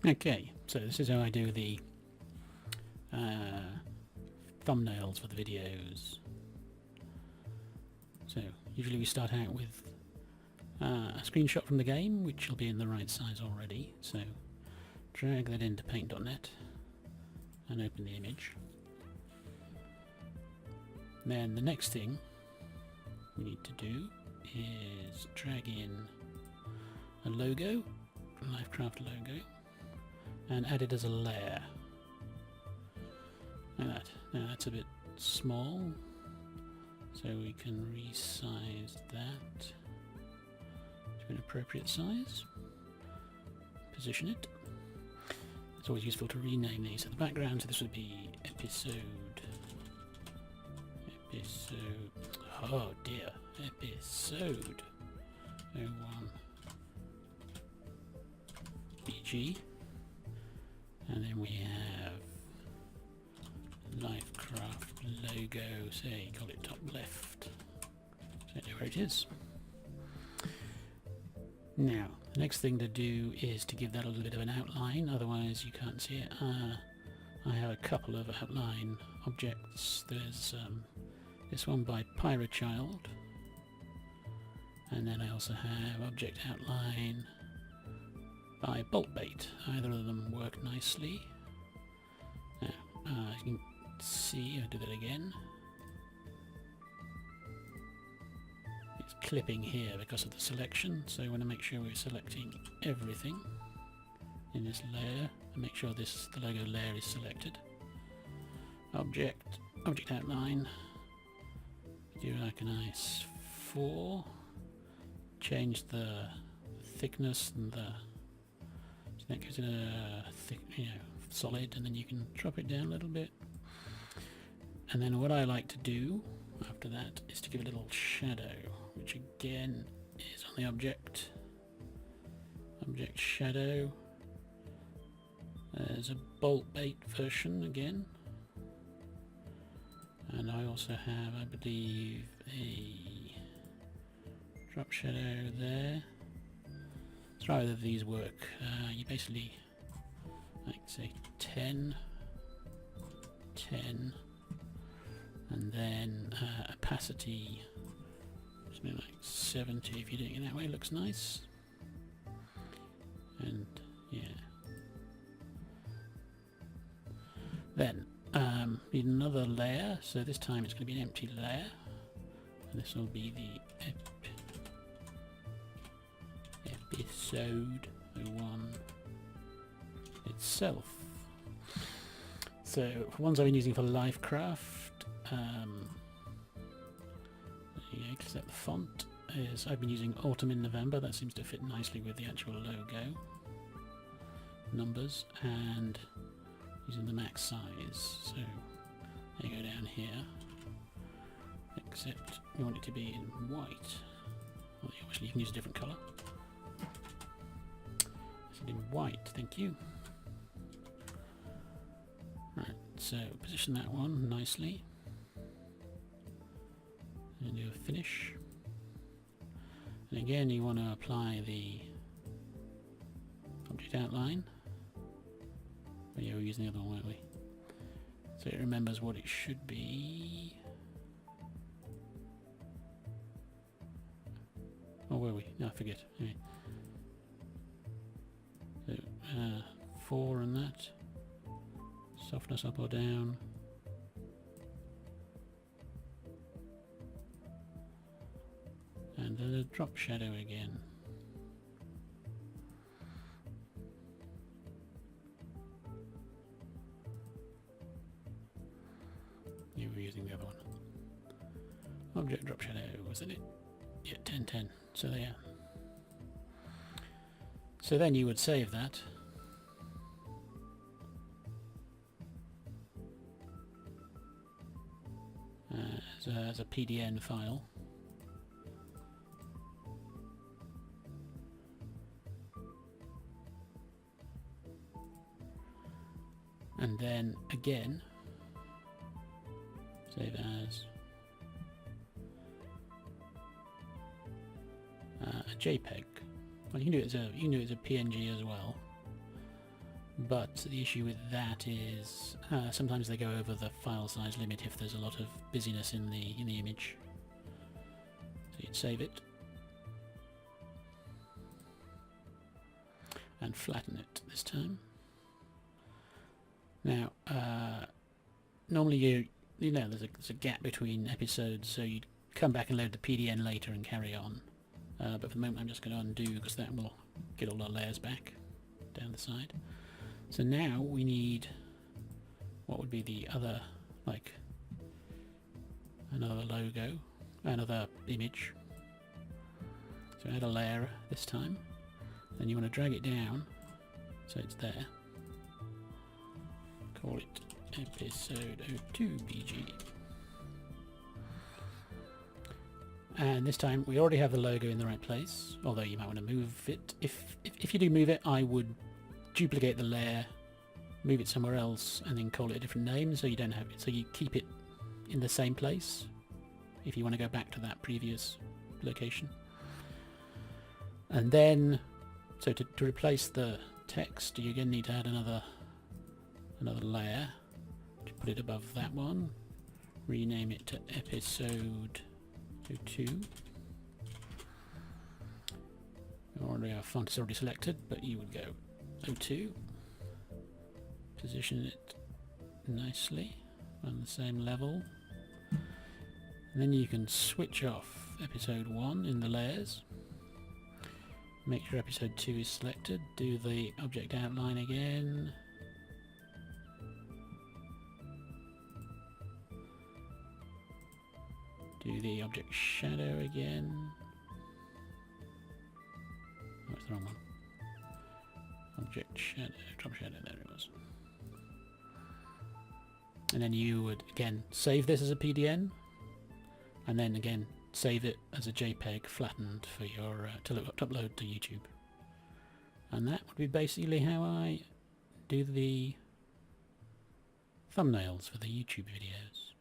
Okay, so this is how I do the thumbnails for the videos. So usually we start out with a screenshot from the game, which will be in the right size already. So drag that into paint.net and open the image. Then the next thing we need to do is drag in a logo, Lifecraft logo, and add it as a layer. Like that. Now that's a bit small, so we can resize that to an appropriate size. Position it. It's always useful to rename these. So the background, so this would be episode. Oh dear. Episode 01 BG. And then we have Lifecraft logo, say, call it top left. So I know where it is. Now, the next thing to do is to give that a little bit of an outline, otherwise you can't see it. I have a couple of outline objects. There's this one by Pyrochild, and then I also have object outline by Boltbait. Either of them work nicely. Now, you can see, I'll do that again. It's clipping here because of the selection, so we want to make sure we're selecting everything in this layer and make sure the logo layer is selected. Object outline, do like a nice 4, change the thickness and the that goes in a thick, solid, and then you can drop it down a little bit. And then what I like to do after that is to give a little shadow, which again is on the object shadow. There's a Boltbait version again, and I also have, I believe, a drop shadow there. Try whether these work. You basically, like say 10, and then opacity, something like 70. If you're doing it that way, it looks nice. And yeah. Then need another layer. So this time it's going to be an empty layer, and this will be the episode 01 itself. So for ones I've been using for Lifecraft, except the font is, I've been using Autumn in November. That seems to fit nicely with the actual logo numbers, and using the max size. So you go down here, except we want it to be in white. Well, obviously you can use a different colour. In white, thank you. Right, so position that one nicely and do a finish. And again, you want to apply the object outline. But yeah, we're using the other one, weren't we? So it remembers what it should be. Or were we? No, I forget. Anyway. So, 4 and that. Softness up or down. And then a drop shadow again. You were using the other one. Object drop shadow, wasn't it? Yeah, 1010. So there. So then you would save that. As a PDN file. And then again save as a JPEG. Well, you can do it as a PNG as well. but the issue with that is sometimes they go over the file size limit if there's a lot of busyness in the image. So you'd save it and flatten it this time. Now, normally you know there's a gap between episodes, so you'd come back and load the PDN later and carry on. But for the moment I'm just going to undo, because that will get all our layers back down the side. So now we need what would be the other, like another logo, another image. So add a layer this time. Then you want to drag it down so it's there. Call it episode 02 BG. And this time we already have the logo in the right place, although you might want to move it. If you do move it, I would duplicate the layer, move it somewhere else, and then call it a different name, so you don't have it. So you keep it in the same place if you want to go back to that previous location. And then, so to replace the text, you again need to add another layer. To put it above that one, rename it to episode 02. Our font is already selected, but you would go 02. Position it nicely on the same level. And then you can switch off episode 1 in the layers. Make sure episode 2 is selected. Do the object outline again. Do the object shadow again. Oh, it's the wrong one. Object shadow, drop shadow, there it was. And then you would again save this as a PDN, and then again save it as a JPEG flattened for your to upload to YouTube. And that would be basically how I do the thumbnails for the YouTube videos.